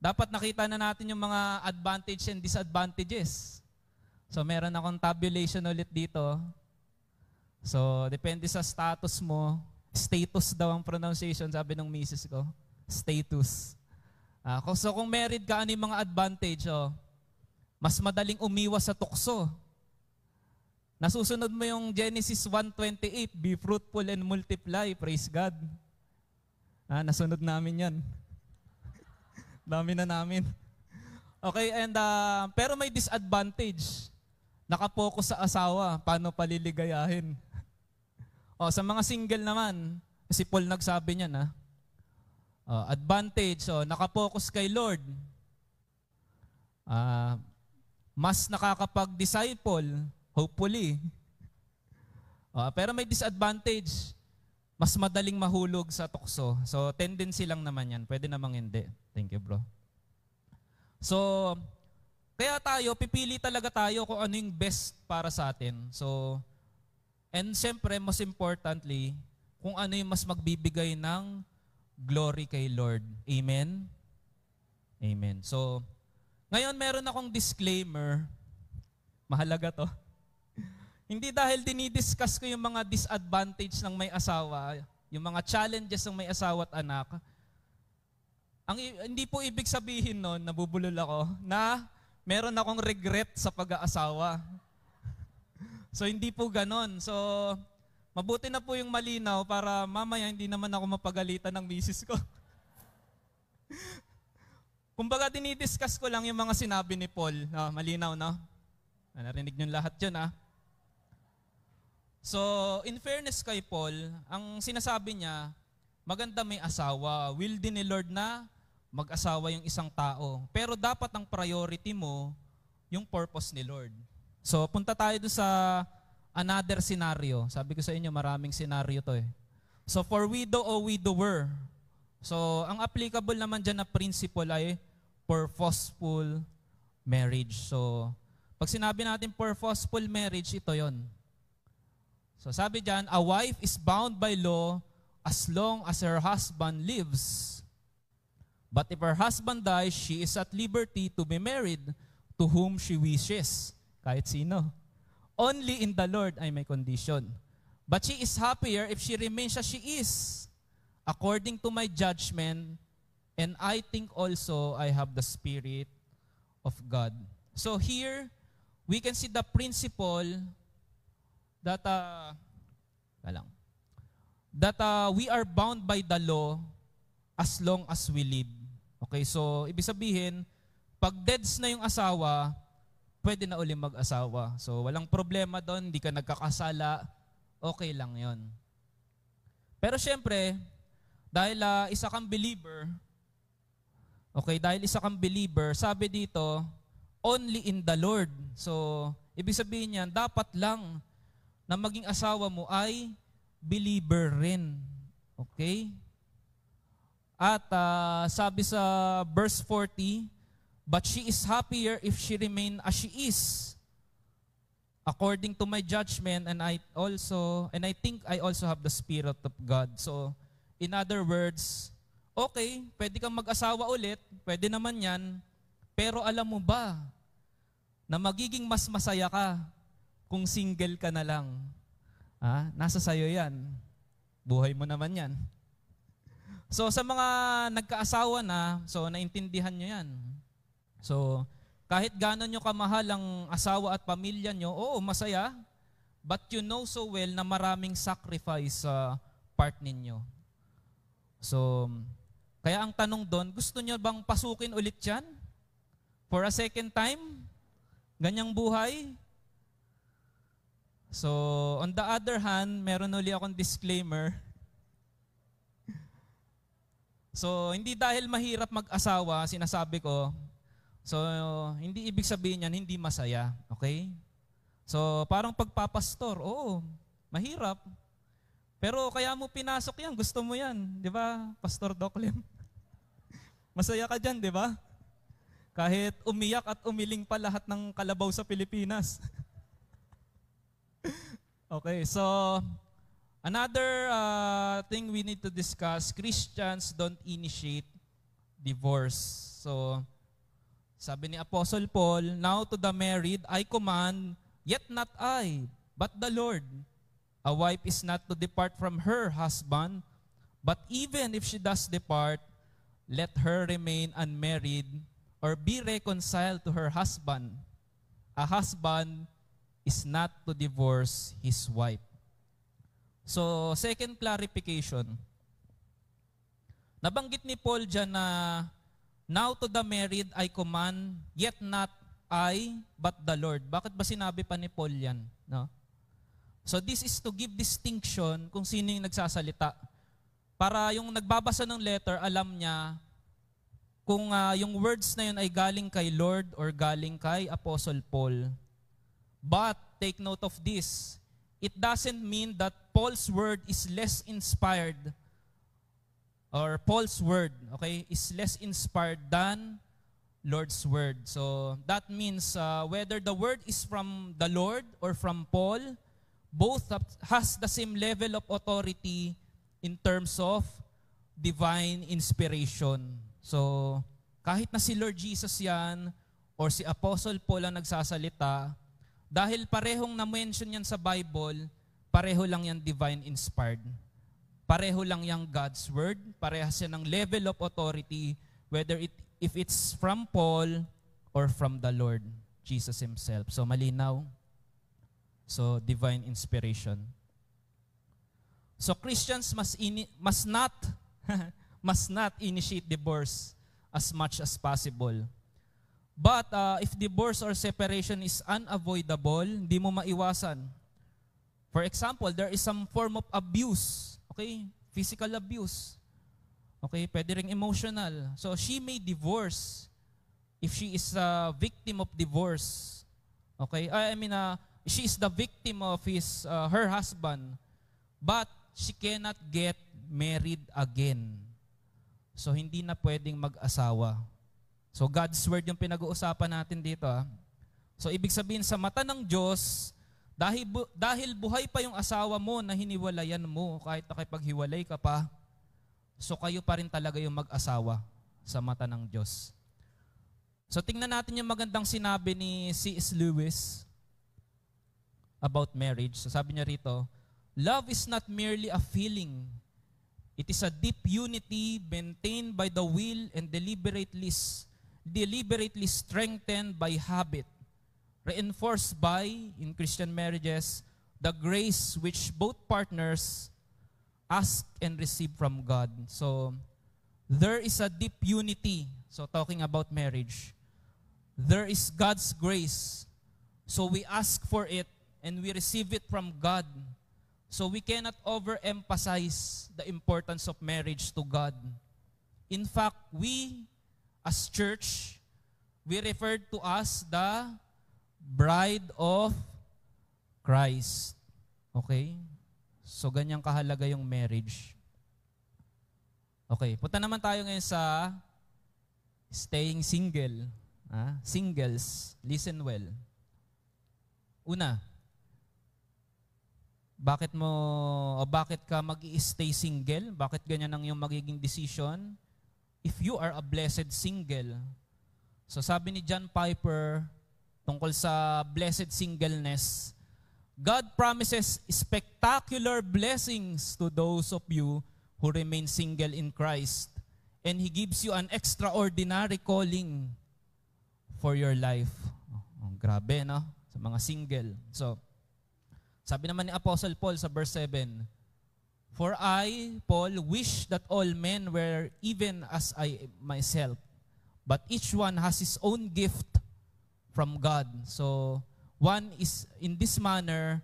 dapat nakita na natin yung mga advantage and disadvantages. So meron akong tabulation ulit dito. So depende sa status mo. Status daw ang pronunciation, sabi ng misis ko. Status. So kung married ka, ano yung mga advantage? Mas madaling umiwas sa tukso. Nasusunod mo yung Genesis 1:28, be fruitful and multiply, praise God. Nasunod namin yan. Dami na namin. Okay, and pero may disadvantage. Nakapokus sa asawa, paano paliligayahin? Sa mga single naman, si Paul nagsabi niyan, advantage, nakapokus kay Lord. Mas nakakapag-disciple, hopefully. Pero may disadvantage. Mas madaling mahulog sa tukso. So, tendency lang naman yan. Pwede namang hindi. Thank you, bro. So, kaya pipili talaga tayo kung ano yung best para sa atin. So, and siyempre, most importantly, kung ano yung mas magbibigay ng glory kay Lord. Amen? Amen. So, ngayon meron akong disclaimer. Mahalaga to. Hindi dahil dinidiscuss ko yung mga disadvantage ng may asawa, yung mga challenges ng may asawa at anak. Hindi po ibig sabihin nun, nabubulol ako, na meron akong regret sa pag-aasawa. So hindi po ganon. So mabuti na po yung malinaw para mamaya hindi naman ako mapagalitan ng misis ko. Kumbaga dinidiscuss ko lang yung mga sinabi ni Paul. Malinaw, no? Narinig nyo lahat yun, So, in fairness kay Paul, ang sinasabi niya, maganda may asawa. Will din ni Lord na mag-asawa yung isang tao. Pero dapat ang priority mo, yung purpose ni Lord. So, punta tayo doon sa another scenario. Sabi ko sa inyo, maraming scenario to eh. So, for widow o widower, so, ang applicable naman dyan na principle ay purposeful marriage. So, pag sinabi natin purposeful marriage, ito yon. So, sabi dyan, a wife is bound by law as long as her husband lives. But if her husband dies, she is at liberty to be married to whom she wishes. Kahit sino. Only in the Lord ay may condition. But she is happier if she remains as she is, according to my judgment, and I think also I have the Spirit of God. So here, we can see the principle that we are bound by the law as long as we live. Okay, so ibig sabihin, pag deads na yung asawa, pwede na uli mag-asawa. So walang problema doon, hindi ka nagkakasala, okay lang yon. Pero syempre, dahil isa kang believer, sabi dito, only in the Lord. So, ibig sabihin niyan, dapat lang na maging asawa mo ay believer rin. Okay? At sabi sa verse 40, but she is happier if she remain as she is, according to my judgment, and I think I also have the Spirit of God. So, in other words, okay, pwede kang mag-asawa ulit, pwede naman yan, pero alam mo ba na magiging mas masaya ka kung single ka na lang? Nasa sayo yan. Buhay mo naman yan. So, sa mga nagkaasawa na, so, naintindihan nyo yan. So, kahit gano'n nyo kamahal ang asawa at pamilya nyo, oo, masaya, but you know so well na maraming sacrifice sa part ninyo. So, kaya ang tanong doon, gusto nyo bang pasukin ulit yan? For a second time? Ganyang buhay? So, on the other hand, meron uli akong disclaimer. So, hindi dahil mahirap mag-asawa, sinasabi ko, so, hindi ibig sabihin yan, hindi masaya. Okay? So, parang pagpapastor, oo, mahirap. Pero kaya mo pinasok yan, gusto mo yan. Di ba, Pastor Doc Lim? Masaya ka dyan, di ba? Kahit umiyak at umiling pa lahat ng kalabaw sa Pilipinas. Okay, so, another thing we need to discuss, Christians don't initiate divorce. So, sabi ni Apostle Paul, now to the married I command, yet not I, but the Lord. A wife is not to depart from her husband, but even if she does depart, let her remain unmarried or be reconciled to her husband. A husband is not to divorce his wife. So, second clarification. Nabanggit ni Paul dyan na now to the married I command, yet not I, but the Lord. Bakit ba sinabi pa ni Paul yan? No? So this is to give distinction kung sino yung nagsasalita. Para yung nagbabasa ng letter, alam niya kung yung words na yun ay galing kay Lord or galing kay Apostle Paul. But take note of this. It doesn't mean that Paul's word is less inspired or Paul's word, okay, is less inspired than Lord's word. So that means whether the word is from the Lord or from Paul, both has the same level of authority in terms of divine inspiration. So kahit na si Lord Jesus yan or si Apostle Paul ang nagsasalita, dahil parehong na-mention yan sa Bible, pareho lang yan divine inspired. Pareho lang yung God's word, parehas yan ng level of authority, whether if it's from Paul or from the Lord Jesus Himself. So malinaw. So divine inspiration. So Christians must not initiate divorce as much as possible. But if divorce or separation is unavoidable, hindi mo maiwasan. For example, there is some form of abuse. Okay? Physical abuse. Okay? Pwede ring emotional. So she may divorce. if she is a victim of divorce, okay? She is the victim of her husband, but she cannot get married again. So hindi na pwedeng mag-asawa. So God's word yung pinag-uusapan natin dito. So ibig sabihin sa mata ng Diyos, dahil buhay pa yung asawa mo na hiniwalayan mo, kahit nakipaghiwalay ka pa, so kayo pa rin talaga yung mag-asawa sa mata ng Diyos. So tingnan natin yung magandang sinabi ni C.S. Lewis about marriage. So sabi niya rito, love is not merely a feeling. It is a deep unity maintained by the will and deliberately strengthened by habit, reinforced by, in Christian marriages, the grace which both partners ask and receive from God. So, there is a deep unity. So, talking about marriage. There is God's grace. So, we ask for it and we receive it from God. So, we cannot overemphasize the importance of marriage to God. In fact, we, as church, we refer to us the bride of Christ. Okay? So, ganyang kahalaga yung marriage. Okay, punta naman tayo ngayon sa staying single. Singles, listen well. Una, bakit ka mag-i-stay single? Bakit ganyan ang iyong magiging decision? If you are a blessed single. So sabi ni John Piper tungkol sa blessed singleness, God promises spectacular blessings to those of you who remain single in Christ. And He gives you an extraordinary calling for your life. Grabe, no? Sa mga single. So, sabi naman ni Apostle Paul sa verse 7, for I, Paul, wish that all men were even as I myself, but each one has his own gift from God. So, one is in this manner,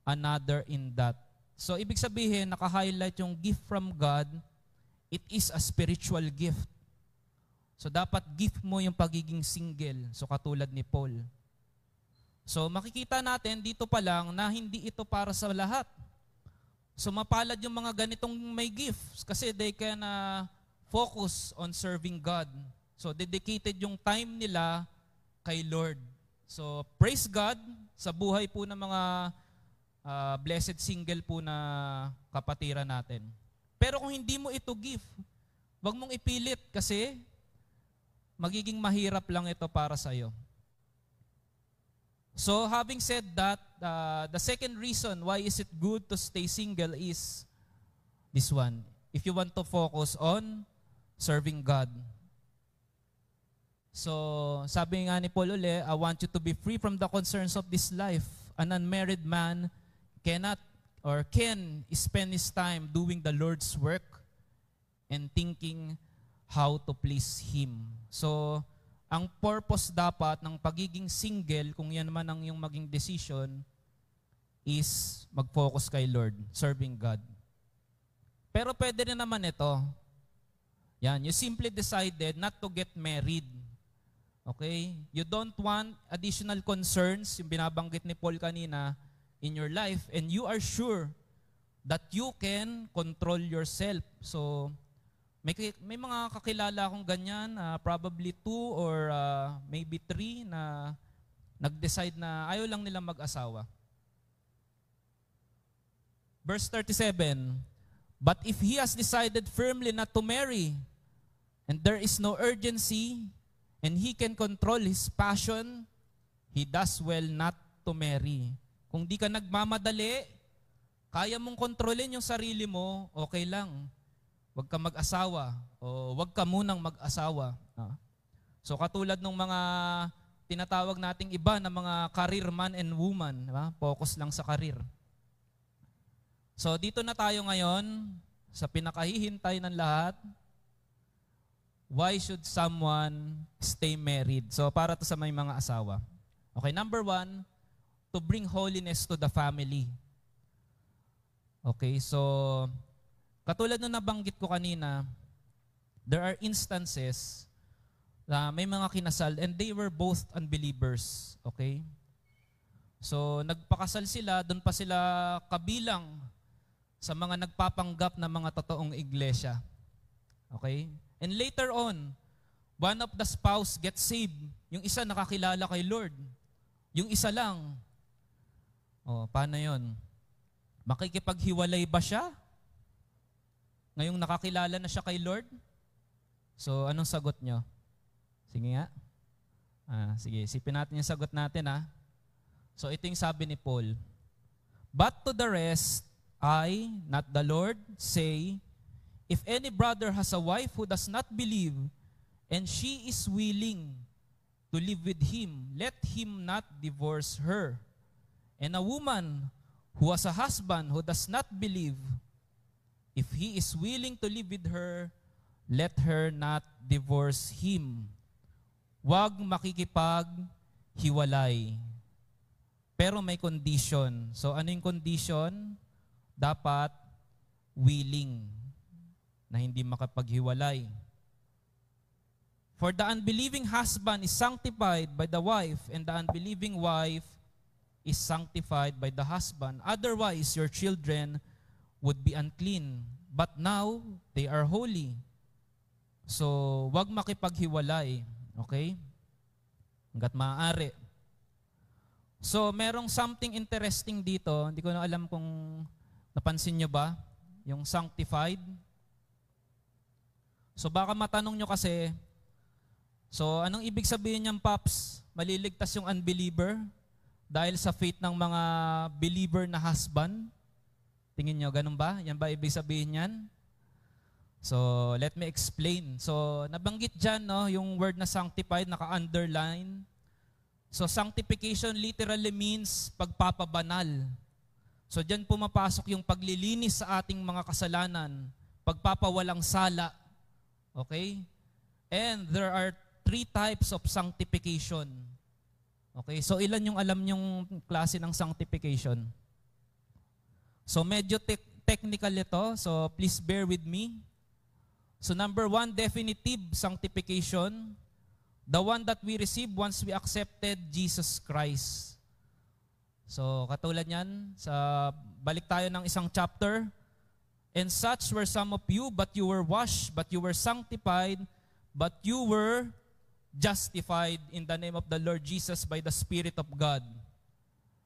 another in that. So, ibig sabihin, naka-highlight yung gift from God, it is a spiritual gift. So, dapat gift mo yung pagiging single. So, katulad ni Paul. So, makikita natin dito pa lang na hindi ito para sa lahat. So, mapalad yung mga ganitong may gifts kasi they can focus on serving God. So, dedicated yung time nila kay Lord. So, praise God sa buhay po ng mga blessed single po na kapatiran natin. Pero kung hindi mo ito gift, wag mong ipilit kasi magiging mahirap lang ito para sa iyo. So, having said that, the second reason why is it good to stay single is this one. If you want to focus on serving God. So, sabi nga ni Paul uli, I want you to be free from the concerns of this life. An unmarried man cannot or can spend his time doing the Lord's work and thinking how to please Him. So, ang purpose dapat ng pagiging single, kung yan man ang iyong maging decision, is mag-focus kay Lord, serving God. Pero pwede rin naman ito. Yan, you simply decided not to get married. Okay? You don't want additional concerns, yung binabanggit ni Paul kanina, in your life, and you are sure that you can control yourself. So, may mga kakilala akong ganyan, probably 2 or maybe 3 na nag-decide na ayaw lang nilang mag-asawa. Verse 37, but if he has decided firmly not to marry, and there is no urgency, and he can control his passion, he does well not to marry. Kung di ka nagmamadali, kaya mong kontrolin yung sarili mo, okay lang. Huwag ka mag-asawa o huwag ka munang mag-asawa. So katulad ng mga tinatawag nating iba na mga career man and woman, diba? Focus lang sa career. So dito na tayo ngayon sa pinakahihintay ng lahat. Why should someone stay married? So para to sa may mga asawa. Okay, number 1, to bring holiness to the family. Okay, so katulad nung nabanggit ko kanina, there are instances may mga kinasal and they were both unbelievers. Okay? So, nagpakasal sila, doon pa sila kabilang sa mga nagpapanggap na mga totoong iglesia. Okay? And later on, one of the spouse gets saved. Yung isa nakakilala kay Lord. Yung isa lang. Paano yun? Makikipaghiwalay ba siya? Ngayong nakakilala na siya kay Lord? So, anong sagot nyo? Sige nga. Sige, isipin natin yung sagot natin So, ito yung sabi ni Paul. But to the rest, I, not the Lord, say, if any brother has a wife who does not believe, and she is willing to live with him, let him not divorce her. And a woman who has a husband who does not believe, if he is willing to live with her, let her not divorce him. Huwag makikipaghiwalay. Pero may condition. So ano yung condition? Dapat willing na hindi makapaghiwalay. For the unbelieving husband is sanctified by the wife, and the unbelieving wife is sanctified by the husband. Otherwise, your children would be unclean. But now, they are holy. So, wag makipaghiwalay. Okay? Hanggat maaari. So, merong something interesting dito. Hindi ko na alam kung napansin nyo ba, yung sanctified. So, baka matanong nyo kasi, so, anong ibig sabihin niyang, Paps? Maliligtas yung unbeliever dahil sa faith ng mga believer na husband? Tingin nyo, ganun ba? Yan ba ibig sabihin yan? So, let me explain. So, nabanggit dyan, no, yung word na sanctified, naka-underline. So, sanctification literally means pagpapabanal. So, dyan pumapasok yung paglilinis sa ating mga kasalanan, pagpapawalang sala. Okay? And there are 3 types of sanctification. Okay? So, ilan yung alam yung klase ng sanctification? So, medyo technical ito. So, please bear with me. So, number 1, definitive sanctification. The one that we receive once we accepted Jesus Christ. So, katulad yan, balik tayo ng isang chapter. And such were some of you, but you were washed, but you were sanctified, but you were justified in the name of the Lord Jesus by the Spirit of God.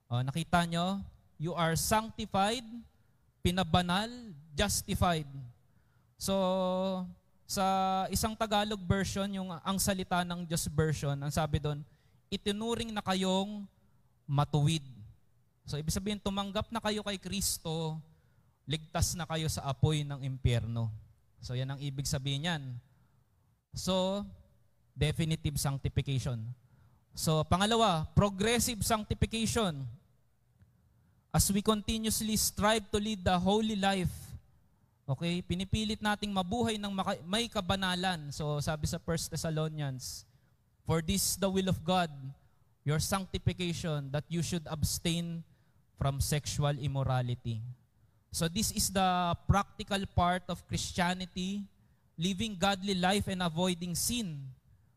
Nakita nyo? You are sanctified, pinabanal, justified. So, sa isang Tagalog version, yung ang salita ng Diyos version, ang sabi doon, itinuring na kayong matuwid. So, ibig sabihin, tumanggap na kayo kay Kristo, ligtas na kayo sa apoy ng impyerno. So, yan ang ibig sabihin yan. So, definitive sanctification. So, pangalawa, progressive sanctification. As we continuously strive to lead the holy life, okay, pinipilit nating mabuhay ng may kabanalan. So, sabi sa 1 Thessalonians, for this is the will of God, your sanctification, that you should abstain from sexual immorality. So, this is the practical part of Christianity, living godly life and avoiding sin.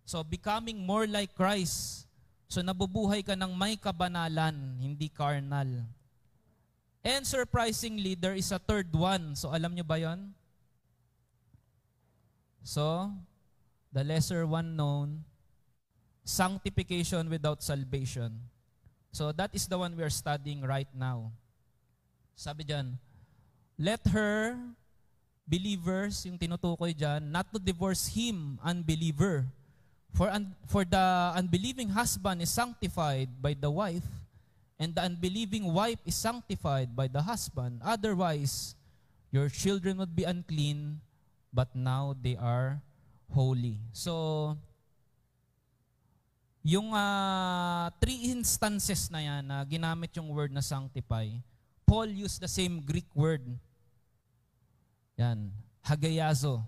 So, becoming more like Christ. So, nabubuhay ka ng may kabanalan, hindi carnal. And surprisingly, there is a third one. So, alam nyo ba yon? So, the lesser one known, sanctification without salvation. So, that is the one we are studying right now. Sabi dyan, let her, believers, yung tinutukoy dyan, not to divorce him, unbeliever. For the unbelieving husband is sanctified by the wife, and the unbelieving wife is sanctified by the husband. Otherwise, your children would be unclean, but now they are holy. So, yung 3 instances na yan na ginamit yung word na sanctify, Paul used the same Greek word. Yan, hagayazo.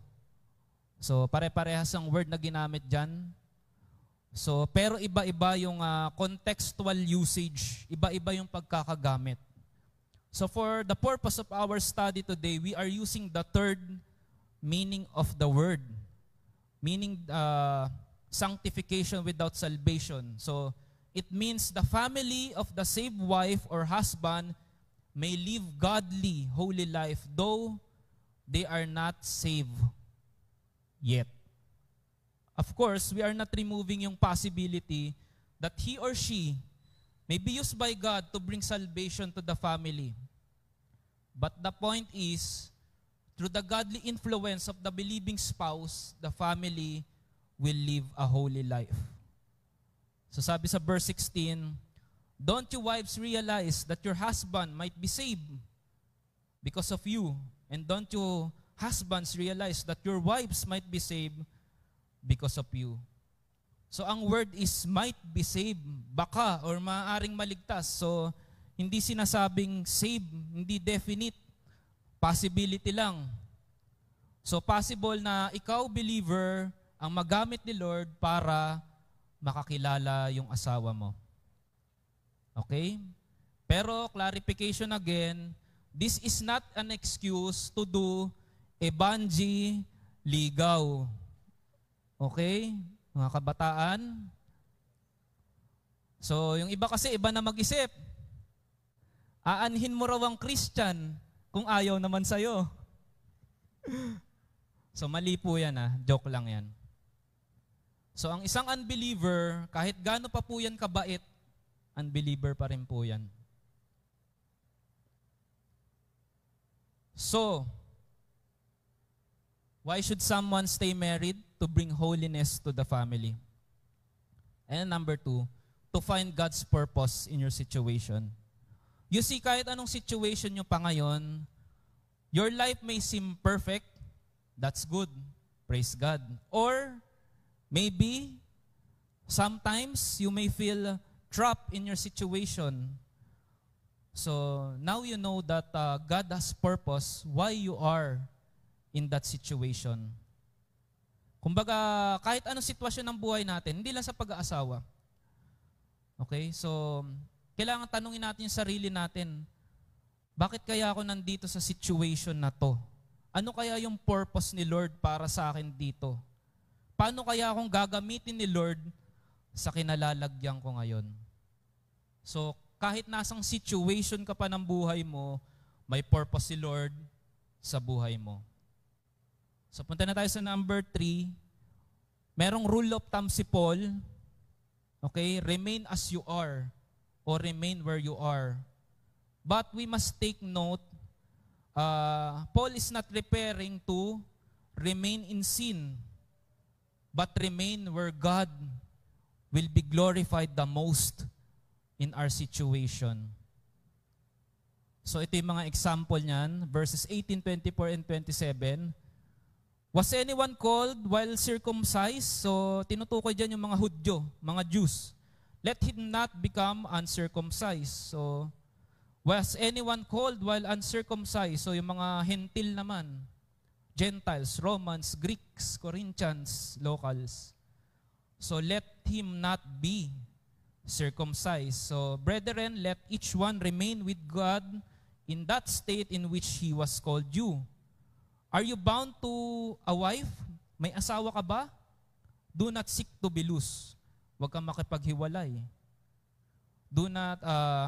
So, pare-parehas ang word na ginamit dyan. So, pero iba-iba yung contextual usage, iba-iba yung pagkakagamit. So, for the purpose of our study today, we are using the third meaning of the word. Meaning, sanctification without salvation. So, it means the family of the saved wife or husband may live godly, holy life, though they are not saved yet. Of course, we are not removing yung possibility that he or she may be used by God to bring salvation to the family. But the point is, through the godly influence of the believing spouse, the family will live a holy life. So sabi sa verse 16, don't you wives realize that your husband might be saved because of you? And don't you husbands realize that your wives might be saved because of you? So ang word is might be saved, baka or maaaring maligtas. So hindi sinasabing save, hindi definite, possibility lang. So possible na ikaw believer ang magamit ni Lord para makakilala yung asawa mo. Okay? Pero clarification again, this is not an excuse to do a bungee ligaw. Okay? Mga kabataan. So, yung iba kasi, iba na mag-isip. Aanhin mo raw ang Christian kung ayaw naman sa'yo. So, mali po yan Joke lang yan. So, ang isang unbeliever, kahit gaano pa po yan kabait, unbeliever pa rin po yan. So, why should someone stay married? To bring holiness to the family. And number 2, to find God's purpose in your situation. You see, kahit anong situation nyo pa ngayon, your life may seem perfect. That's good. Praise God. Or, maybe, sometimes you may feel trapped in your situation. So, now you know that God has purpose why you are in that situation. Kumbaga, kahit anong sitwasyon ng buhay natin, hindi lang sa pag-aasawa. Okay? So, kailangan tanungin natin yung sarili natin, bakit kaya ako nandito sa situation na to? Ano kaya yung purpose ni Lord para sa akin dito? Paano kaya akong gagamitin ni Lord sa kinalalagyan ko ngayon? So, kahit nasang situation ka pa ng buhay mo, may purpose si Lord sa buhay mo. So, punta na tayo sa number 3. Merong rule of thumb si Paul. Okay? Remain as you are or remain where you are. But we must take note, Paul is not referring to remain in sin, but remain where God will be glorified the most in our situation. So ito yung mga example niyan, verses 18, 24, and 27. Was anyone called while circumcised? So tinutukoy dyan yung mga Hudyo, mga Jews. Let him not become uncircumcised. So was anyone called while uncircumcised? So yung mga hentil naman, Gentiles, Romans, Greeks, Corinthians, locals. So let him not be circumcised. So brethren, let each one remain with God in that state in which he was called you. Are you bound to a wife? May asawa ka ba? Do not seek to be loose. Huwag kang makipaghiwalay. Do not,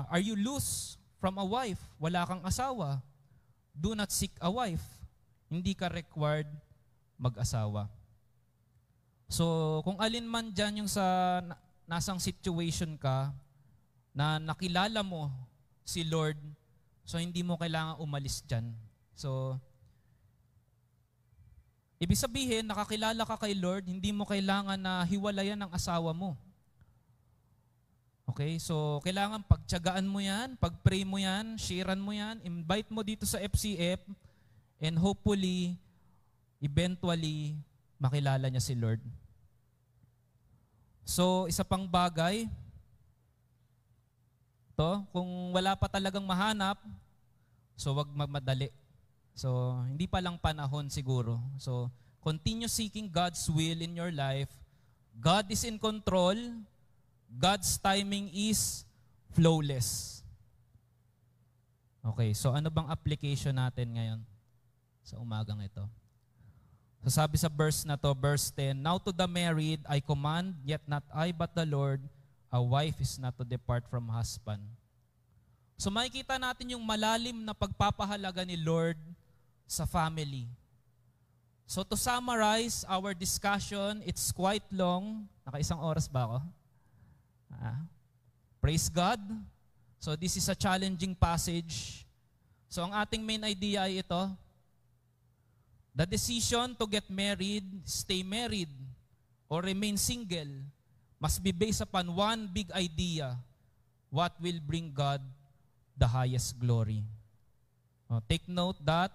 are you loose from a wife? Wala kang asawa. Do not seek a wife. Hindi ka required mag-asawa. So, kung alin man dyan yung sa nasang situation ka, na nakilala mo si Lord, so hindi mo kailangan umalis dyan. So, ibig sabihin, nakakilala ka kay Lord, hindi mo kailangan na hiwalayan ang asawa mo. Okay? So, kailangan pagtiyagaan mo yan, pag-pray mo yan, sharean mo yan, invite mo dito sa FCF, and hopefully, eventually, makilala niya si Lord. So, isa pang bagay, kung wala pa talagang mahanap, so wag magmadali. So, hindi pa lang panahon siguro. So, continue seeking God's will in your life. God is in control. God's timing is flawless. Okay, so ano bang application natin ngayon sa umagang ito? So sabi sa verse na to, verse 10, "Now to the married I command, yet not I but the Lord, a wife is not to depart from husband." So makikita natin yung malalim na pagpapahalaga ni Lord sa family. So to summarize our discussion, it's quite long. Naka-isang oras ba ako? Praise God. So this is a challenging passage. So ang ating main idea ay ito. The decision to get married, stay married, or remain single must be based upon one big idea: what will bring God the highest glory. Take note that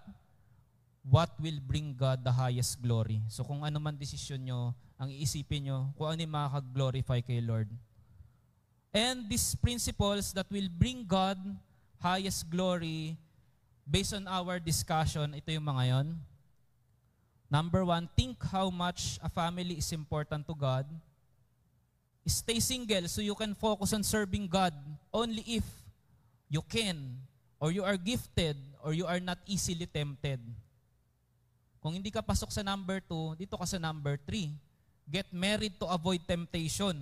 what will bring God the highest glory. So kung ano man desisyon nyo, ang iisipin nyo, kung ano yung makaka-glorify kay Lord. And these principles that will bring God highest glory, based on our discussion, ito yung mga yon. Number 1, think how much a family is important to God. Stay single so you can focus on serving God only if you can, or you are gifted, or you are not easily tempted. Kung hindi ka pasok sa number 2, dito ka sa number 3. Get married to avoid temptation.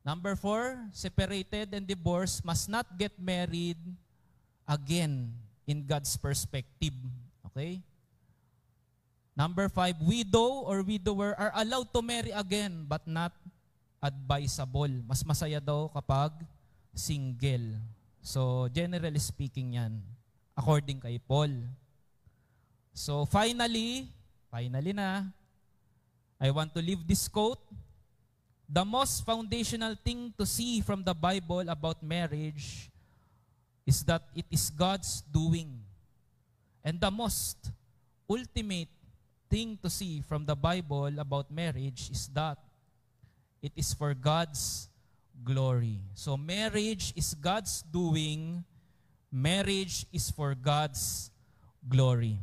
Number 4, separated and divorced must not get married again in God's perspective. Okay? Number 5, widow or widower are allowed to marry again but not advisable. Mas masaya daw kapag single. So, generally speaking yan, according kay Paul. So, finally na, I want to leave this quote. The most foundational thing to see from the Bible about marriage is that it is God's doing. And the most ultimate thing to see from the Bible about marriage is that it is for God's glory. So marriage is God's doing. Marriage is for God's glory.